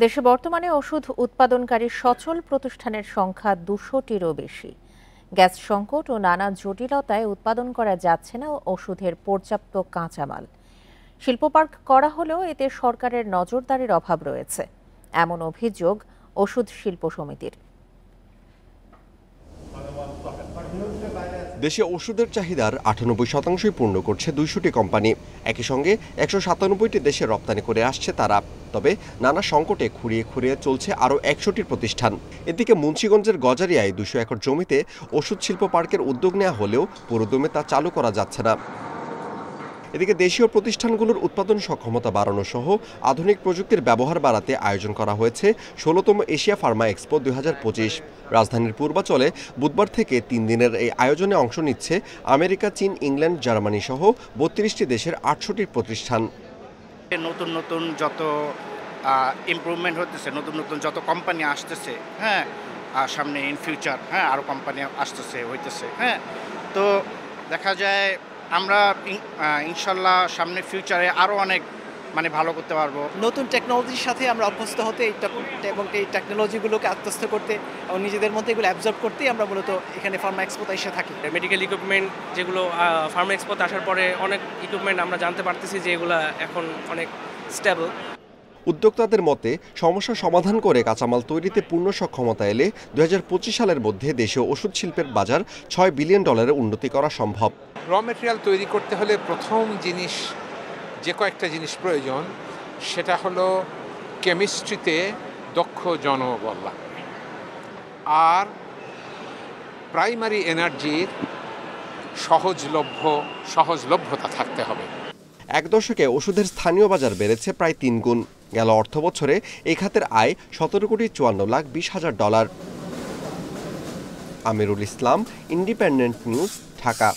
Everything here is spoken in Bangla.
দেশে বর্তমানে ওষুধ উৎপাদনকারী সচল প্রতিষ্ঠানের সংখ্যা ২০০টিরও বেশি। গ্যাস সংকট ও নানা জটিলতায় উৎপাদন করা যাচ্ছে না ওষুধের পর্যাপ্ত কাঁচামাল। শিল্পপার্ক করা হলেও এতে সরকারের নজরদারির অভাব রয়েছে, এমন অভিযোগ ওষুধ শিল্প সমিতির। দেশে ওষুধের চাহিদার ৯৮% পূর্ণ করছে ২০০টি কোম্পানি। একই সঙ্গে ১৯৭টি দেশে রপ্তানি করে আসছে তারা। তবে নানা সংকটে খুঁড়িয়ে খুঁড়িয়ে চলছে আরও ১০০টির প্রতিষ্ঠান। এদিকে মুন্সিগঞ্জের গজারিয়ায় ২০০ একর জমিতে ওষুধ শিল্প পার্কের উদ্যোগ নেওয়া হলেও পুরোদমে তা চালু করা যাচ্ছে না। এদিকে দেশীয় প্রতিষ্ঠানগুলোর উৎপাদন সক্ষমতা বাড়ানো সহ আধুনিক প্রযুক্তির ব্যবহার বাড়াতে আয়োজন করা হয়েছে ১৬তম এশিয়া ফার্মা এক্সপো ২০২৫। রাজধানীর পূর্বাচলে বুধবার থেকে ৩ দিনের এই আয়োজনে অংশ নিচ্ছে আমেরিকা, চীন, ইংল্যান্ড, জার্মানি সহ ৩২টি দেশের ৮০০টি প্রতিষ্ঠান। নতুন নতুন যত ইমপ্রুভমেন্ট হতেছে, নতুন নতুন যত কোম্পানি আসতেছে, হ্যাঁ, আর সামনে ইন ফিউচার আরও কোম্পানি আসতেছে হইতেছে, হ্যাঁ, তো দেখা যায় আমরা ইনশাল্লাহ সামনে ফিউচারে আরও অনেক ভালো করতে পারবো। নতুন টেকনোলজির সাথে আমরা অভ্যস্ত হতে এবং এই টেকনোলজিগুলোকে আত্মস্থ করতে এবং নিজেদের মধ্যে এগুলো অ্যাবজর্ব করতেই আমরা মূলত এখানে ফার্মা এক্সপোতে এসে থাকি। মেডিকেল ইকুইপমেন্ট যেগুলো ফার্মা এক্সপোতে আসার পরে অনেক ইকুইপমেন্ট আমরা জানতে পারতেছি যে এগুলো এখন অনেক স্টেবল। উদ্যোক্তাদের মতে সমস্যা সমাধান করে কাঁচামাল তৈরিতে পূর্ণ সক্ষমতা এলে ২০২৫ সালের মধ্যে দেশীয় ওষুধ শিল্পের বাজার $৬ বিলিয়ন উন্নতি করা সম্ভব। র মেটেরিয়াল তৈরি করতে হলে প্রথম জিনিস, যে কয়েকটা জিনিস প্রয়োজন, সেটা হলো কেমিস্ট্রিতে দক্ষ জনবল লাগবে, আর প্রাইমারি এনার্জির সহজলভ্যতা থাকতে হবে। এক দশকে ওষুধের স্থানীয় বাজার বেড়েছে প্রায় ৩ গুণ। গেল অর্থ বছরে এই খাতের আয় $১৭,৫৪,০০,০০০। Amirul Islam, independent news, Dhaka.